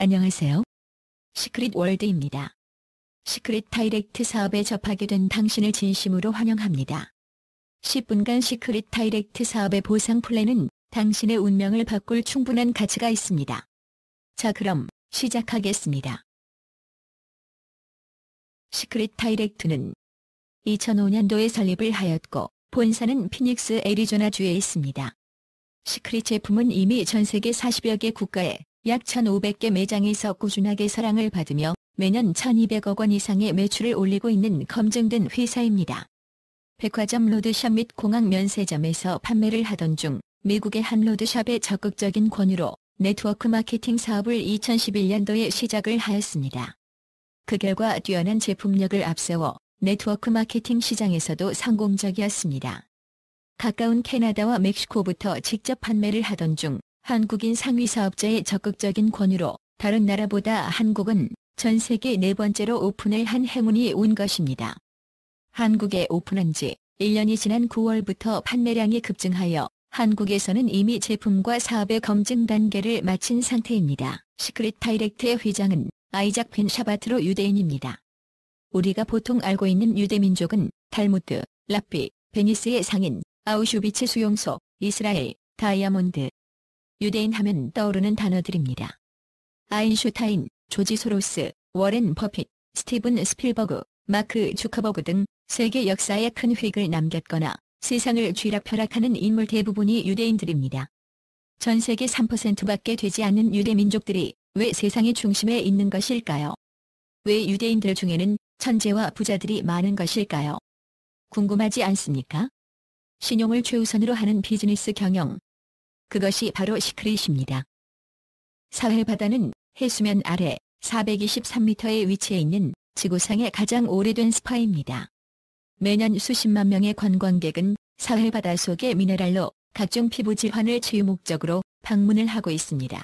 안녕하세요. 시크릿 월드입니다. 시크릿 다이렉트 사업에 접하게 된 당신을 진심으로 환영합니다. 10분간 시크릿 다이렉트 사업의 보상 플랜은 당신의 운명을 바꿀 충분한 가치가 있습니다. 자, 그럼 시작하겠습니다. 시크릿 다이렉트는 2005년도에 설립을 하였고 본사는 피닉스 애리조나주에 있습니다. 시크릿 제품은 이미 전 세계 40여 개 국가에 약 1,500개 매장에서 꾸준하게 사랑을 받으며 매년 1,200억 원 이상의 매출을 올리고 있는 검증된 회사입니다. 백화점 로드샵 및 공항 면세점에서 판매를 하던 중 미국의 한 로드샵의 적극적인 권유로 네트워크 마케팅 사업을 2011년도에 시작을 하였습니다. 그 결과 뛰어난 제품력을 앞세워 네트워크 마케팅 시장에서도 성공적이었습니다. 가까운 캐나다와 멕시코부터 직접 판매를 하던 중 한국인 상위 사업자의 적극적인 권유로 다른 나라보다 한국은 전 세계 네 번째로 오픈을 한 행운이 온 것입니다. 한국에 오픈한 지 1년이 지난 9월부터 판매량이 급증하여 한국에서는 이미 제품과 사업의 검증 단계를 마친 상태입니다. 시크릿 다이렉트의 회장은 아이작 벤 샤바트로 유대인입니다. 우리가 보통 알고 있는 유대민족은 탈무드, 랍비, 베니스의 상인, 아우슈비츠 수용소, 이스라엘, 다이아몬드. 유대인 하면 떠오르는 단어들입니다. 아인슈타인, 조지 소로스, 워렌 버핏, 스티븐 스필버그, 마크 주커버그 등 세계 역사에 큰 획을 남겼거나 세상을 쥐락펴락하는 인물 대부분이 유대인들입니다. 전 세계 3%밖에 되지 않는 유대민족들이 왜 세상의 중심에 있는 것일까요? 왜 유대인들 중에는 천재와 부자들이 많은 것일까요? 궁금하지 않습니까? 신용을 최우선으로 하는 비즈니스 경영. 그것이 바로 시크릿입니다. 사헬바다는 해수면 아래 423m에 위치해 있는 지구상의 가장 오래된 스파입니다. 매년 수십만 명의 관광객은 사헬바다 속의 미네랄로 각종 피부 질환을 치유 목적으로 방문을 하고 있습니다.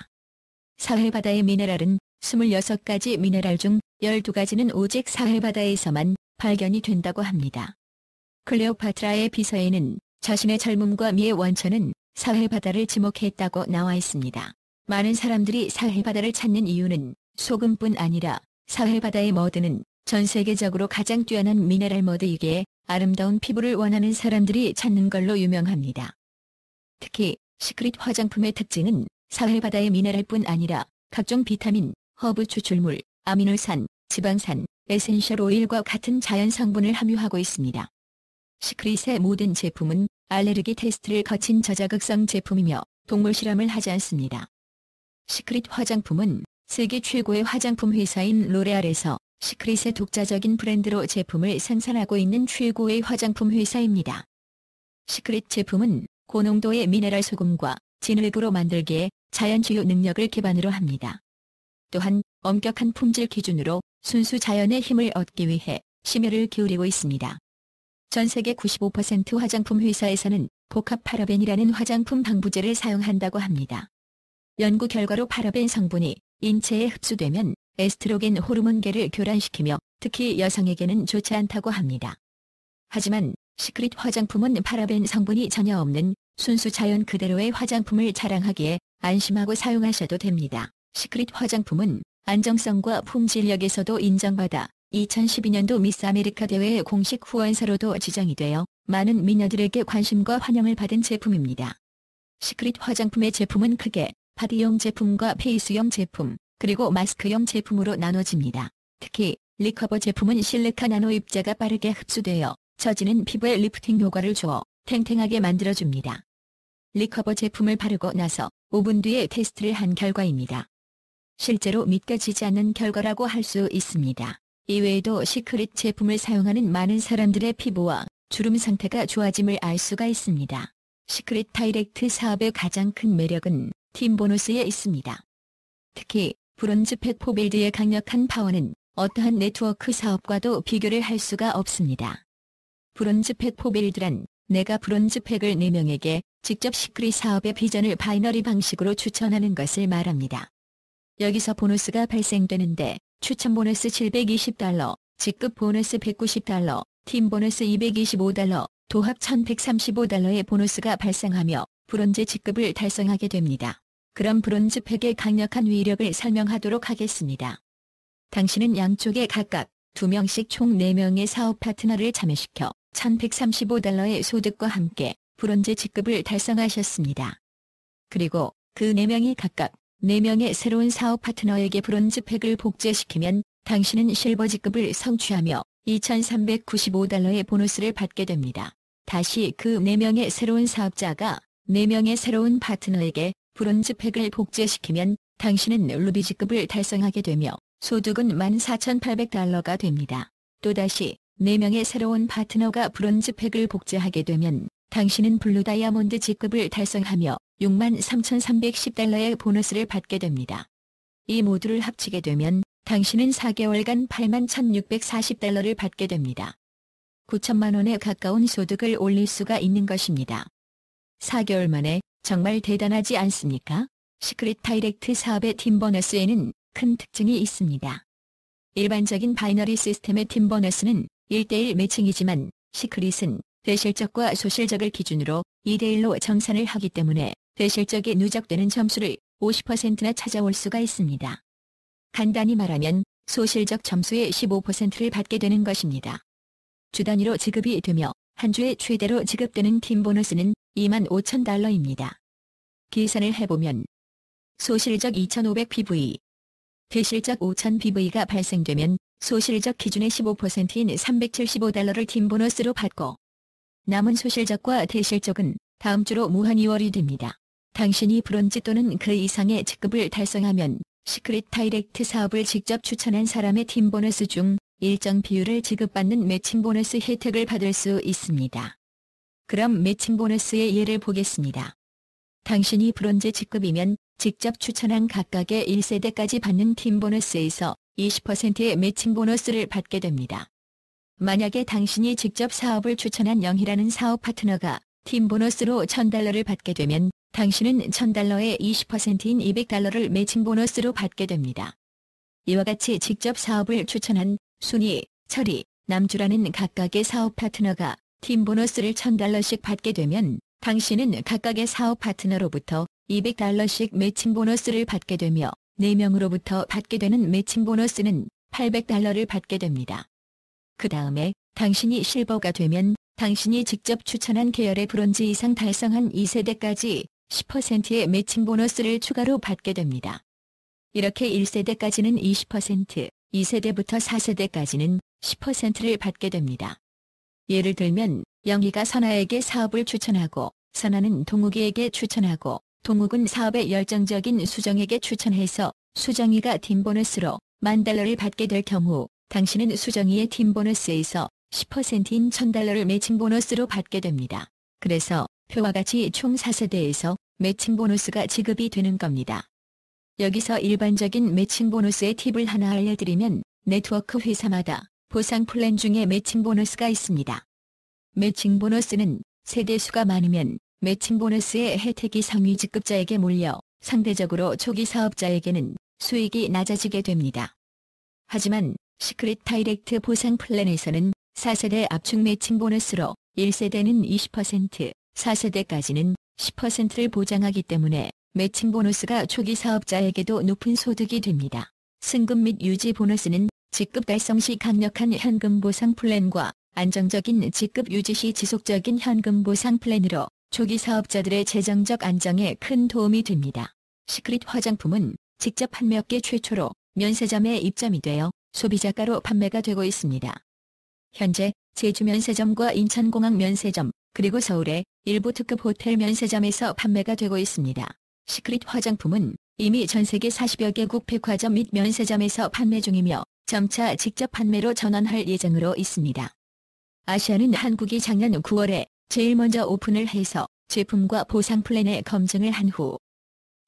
사헬바다의 미네랄은 26가지 미네랄 중 12가지는 오직 사헬바다에서만 발견이 된다고 합니다. 클레오파트라의 비서에는 자신의 젊음과 미의 원천은 사헬바다를 지목했다고 나와 있습니다. 많은 사람들이 사헬바다를 찾는 이유는 소금뿐 아니라 사헬바다의 머드는 전 세계적으로 가장 뛰어난 미네랄 머드이기에 아름다운 피부를 원하는 사람들이 찾는 걸로 유명합니다. 특히 시크릿 화장품의 특징은 사헬바다의 미네랄뿐 아니라 각종 비타민, 허브 추출물, 아미노산, 지방산, 에센셜 오일과 같은 자연 성분을 함유하고 있습니다. 시크릿의 모든 제품은 알레르기 테스트를 거친 저자극성 제품이며 동물 실험을 하지 않습니다. 시크릿 화장품은 세계 최고의 화장품 회사인 로레알에서 시크릿의 독자적인 브랜드로 제품을 생산하고 있는 최고의 화장품 회사입니다. 시크릿 제품은 고농도의 미네랄 소금과 진흙으로 만들기에 자연 치유 능력을 기반으로 합니다. 또한 엄격한 품질 기준으로 순수 자연의 힘을 얻기 위해 심혈을 기울이고 있습니다. 전 세계 95% 화장품 회사에서는 복합 파라벤이라는 화장품 방부제를 사용한다고 합니다. 연구 결과로 파라벤 성분이 인체에 흡수되면 에스트로겐 호르몬계를 교란시키며 특히 여성에게는 좋지 않다고 합니다. 하지만 시크릿 화장품은 파라벤 성분이 전혀 없는 순수 자연 그대로의 화장품을 자랑하기에 안심하고 사용하셔도 됩니다. 시크릿 화장품은 안정성과 품질력에서도 인정받아 2012년도 미스 아메리카 대회의 공식 후원사로도 지정이 되어 많은 미녀들에게 관심과 환영을 받은 제품입니다. 시크릿 화장품의 제품은 크게 바디용 제품과 페이스용 제품, 그리고 마스크용 제품으로 나눠집니다. 특히 리커버 제품은 실리카 나노 입자가 빠르게 흡수되어 처지는 피부에 리프팅 효과를 주어 탱탱하게 만들어줍니다. 리커버 제품을 바르고 나서 5분 뒤에 테스트를 한 결과입니다. 실제로 믿겨지지 않는 결과라고 할 수 있습니다. 이외에도 시크릿 제품을 사용하는 많은 사람들의 피부와 주름 상태가 좋아짐을 알 수가 있습니다. 시크릿 다이렉트 사업의 가장 큰 매력은 팀 보너스에 있습니다. 특히 브론즈 팩 포빌드의 강력한 파워는 어떠한 네트워크 사업과도 비교를 할 수가 없습니다. 브론즈 팩 포빌드란 내가 브론즈 팩을 4명에게 직접 시크릿 사업의 비전을 바이너리 방식으로 추천하는 것을 말합니다. 여기서 보너스가 발생되는데 추천 보너스 $720, 직급 보너스 $190, 팀 보너스 $225, 도합 $1,135의 보너스가 발생하며 브론즈 직급을 달성하게 됩니다. 그럼 브론즈팩의 강력한 위력을 설명하도록 하겠습니다. 당신은 양쪽에 각각 2명씩 총 4명의 사업 파트너를 참여시켜 $1,135의 소득과 함께 브론즈 직급을 달성하셨습니다. 그리고 그 4명이 각각 4명의 새로운 사업 파트너에게 브론즈팩을 복제시키면 당신은 실버 직급을 성취하며 $2,395의 보너스를 받게 됩니다. 다시 그 4명의 새로운 사업자가 4명의 새로운 파트너에게 브론즈팩을 복제시키면 당신은 루비 직급을 달성하게 되며 소득은 $14,800가 됩니다. 또다시 4명의 새로운 파트너가 브론즈팩을 복제하게 되면 당신은 블루 다이아몬드 직급을 달성하며 $63,310의 보너스를 받게 됩니다. 이 모두를 합치게 되면 당신은 4개월간 $81,640를 받게 됩니다. 9천만 원에 가까운 소득을 올릴 수가 있는 것입니다. 4개월 만에 정말 대단하지 않습니까? 시크릿 다이렉트 사업의 팀 보너스에는 큰 특징이 있습니다. 일반적인 바이너리 시스템의 팀 보너스는 1대1 매칭이지만 시크릿은 대실적과 소실적을 기준으로 2대1로 정산을 하기 때문에 대실적에 누적되는 점수를 50%나 찾아올 수가 있습니다. 간단히 말하면 소실적 점수의 15%를 받게 되는 것입니다. 주 단위로 지급이 되며 한 주에 최대로 지급되는 팀 보너스는 $25,000입니다. 계산을 해보면 소실적 2,500PV, 대실적 5,000PV가 발생되면 소실적 기준의 15%인 $375를 팀 보너스로 받고 남은 소실적과 대실적은 다음 주로 무한이월이 됩니다. 당신이 브론즈 또는 그 이상의 직급을 달성하면 시크릿 다이렉트 사업을 직접 추천한 사람의 팀 보너스 중 일정 비율을 지급받는 매칭 보너스 혜택을 받을 수 있습니다. 그럼 매칭 보너스의 예를 보겠습니다. 당신이 브론즈 직급이면 직접 추천한 각각의 1세대까지 받는 팀 보너스에서 20%의 매칭 보너스를 받게 됩니다. 만약에 당신이 직접 사업을 추천한 0이라는 사업 파트너가 팀 보너스로 $1,000를 받게 되면 당신은 $1,000의 20%인 $200를 매칭 보너스로 받게 됩니다. 이와 같이 직접 사업을 추천한 순이, 철이, 남주라는 각각의 사업 파트너가 팀 보너스를 $1,000씩 받게 되면 당신은 각각의 사업 파트너로부터 $200씩 매칭 보너스를 받게 되며 4명으로부터 받게 되는 매칭 보너스는 $800를 받게 됩니다. 그 다음에 당신이 실버가 되면 당신이 직접 추천한 계열의 브론즈 이상 달성한 2세대까지 10%의 매칭 보너스를 추가로 받게 됩니다. 이렇게 1세대까지는 20%, 2세대부터 4세대까지는 10%를 받게 됩니다. 예를 들면 영희가 선아에게 사업을 추천하고 선아는 동욱이에게 추천하고 동욱은 사업에 열정적인 수정에게 추천해서 수정이가 팀 보너스로 $10,000를 받게 될 경우 당신은 수정이의 팀 보너스에서 10%인 $1,000를 매칭 보너스로 받게 됩니다. 그래서 표와 같이 총 4세대에서 매칭 보너스가 지급이 되는 겁니다. 여기서 일반적인 매칭 보너스의 팁을 하나 알려드리면 네트워크 회사마다 보상 플랜 중에 매칭 보너스가 있습니다. 매칭 보너스는 세대수가 많으면 매칭 보너스의 혜택이 상위 직급자에게 몰려 상대적으로 초기 사업자에게는 수익이 낮아지게 됩니다. 하지만 시크릿 다이렉트 보상 플랜에서는 4세대 압축 매칭 보너스로 1세대는 20%, 4세대까지는 10%를 보장하기 때문에 매칭 보너스가 초기 사업자에게도 높은 소득이 됩니다. 승급 및 유지 보너스는 직급 달성 시 강력한 현금 보상 플랜과 안정적인 직급 유지 시 지속적인 현금 보상 플랜으로 초기 사업자들의 재정적 안정에 큰 도움이 됩니다. 시크릿 화장품은 직접 한 몇 개 최초로 면세점에 입점이 되어 소비자가로 판매가 되고 있습니다. 현재 제주 면세점과 인천공항 면세점, 그리고 서울의 일부 특급 호텔 면세점에서 판매가 되고 있습니다. 시크릿 화장품은 이미 전 세계 40여 개국 백화점 및 면세점에서 판매 중이며 점차 직접 판매로 전환할 예정으로 있습니다. 아시아는 한국이 작년 9월에 제일 먼저 오픈을 해서 제품과 보상 플랜의 검증을 한 후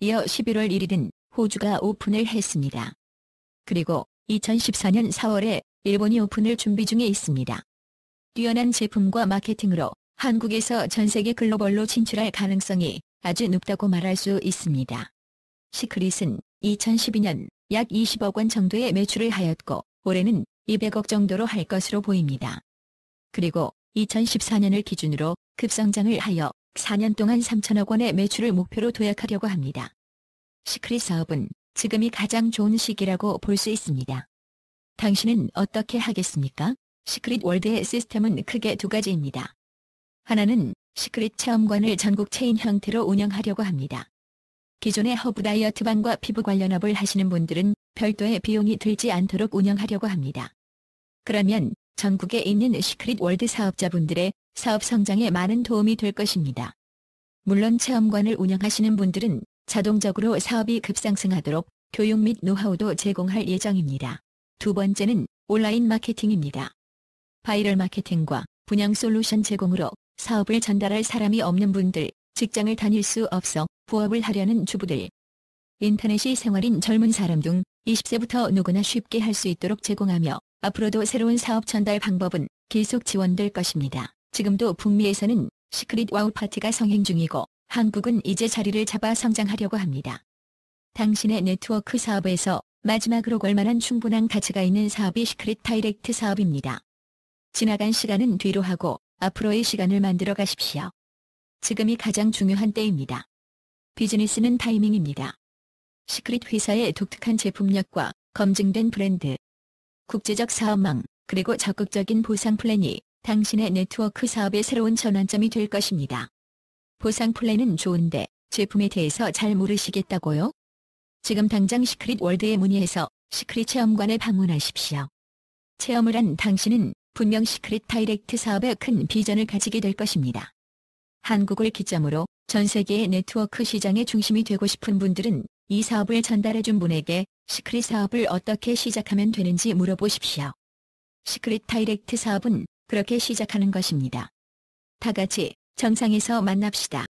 이어 11월 1일은 호주가 오픈을 했습니다. 그리고 2014년 4월에 일본이 오픈을 준비 중에 있습니다. 뛰어난 제품과 마케팅으로 한국에서 전 세계 글로벌로 진출할 가능성이 아주 높다고 말할 수 있습니다. 시크릿은 2012년 약 20억 원 정도의 매출을 하였고 올해는 200억 정도로 할 것으로 보입니다. 그리고 2014년을 기준으로 급성장을 하여 4년 동안 3천억 원의 매출을 목표로 도약하려고 합니다. 시크릿 사업은 지금이 가장 좋은 시기라고 볼 수 있습니다. 당신은 어떻게 하겠습니까? 시크릿 월드의 시스템은 크게 두 가지입니다. 하나는 시크릿 체험관을 전국 체인 형태로 운영하려고 합니다. 기존의 허브 다이어트방과 피부 관련업을 하시는 분들은 별도의 비용이 들지 않도록 운영하려고 합니다. 그러면 전국에 있는 시크릿 월드 사업자분들의 사업 성장에 많은 도움이 될 것입니다. 물론 체험관을 운영하시는 분들은 자동적으로 사업이 급상승하도록 교육 및 노하우도 제공할 예정입니다. 두 번째는 온라인 마케팅입니다. 바이럴 마케팅과 분양 솔루션 제공으로 사업을 전달할 사람이 없는 분들, 직장을 다닐 수 없어 부업을 하려는 주부들, 인터넷이 생활인 젊은 사람 등 20세부터 누구나 쉽게 할 수 있도록 제공하며 앞으로도 새로운 사업 전달 방법은 계속 지원될 것입니다. 지금도 북미에서는 시크릿 와우 파티가 성행 중이고 한국은 이제 자리를 잡아 성장하려고 합니다. 당신의 네트워크 사업에서 마지막으로 걸만한 충분한 가치가 있는 사업이 시크릿 다이렉트 사업입니다. 지나간 시간은 뒤로 하고 앞으로의 시간을 만들어 가십시오. 지금이 가장 중요한 때입니다. 비즈니스는 타이밍입니다. 시크릿 회사의 독특한 제품력과 검증된 브랜드, 국제적 사업망, 그리고 적극적인 보상 플랜이 당신의 네트워크 사업의 새로운 전환점이 될 것입니다. 보상 플랜은 좋은데 제품에 대해서 잘 모르시겠다고요? 지금 당장 시크릿 월드에 문의해서 시크릿 체험관에 방문하십시오. 체험을 한 당신은 분명 시크릿 다이렉트 사업의 큰 비전을 가지게 될 것입니다. 한국을 기점으로 전 세계의 네트워크 시장의 중심이 되고 싶은 분들은 이 사업을 전달해준 분에게 시크릿 사업을 어떻게 시작하면 되는지 물어보십시오. 시크릿 다이렉트 사업은 그렇게 시작하는 것입니다. 다 같이 정상에서 만납시다.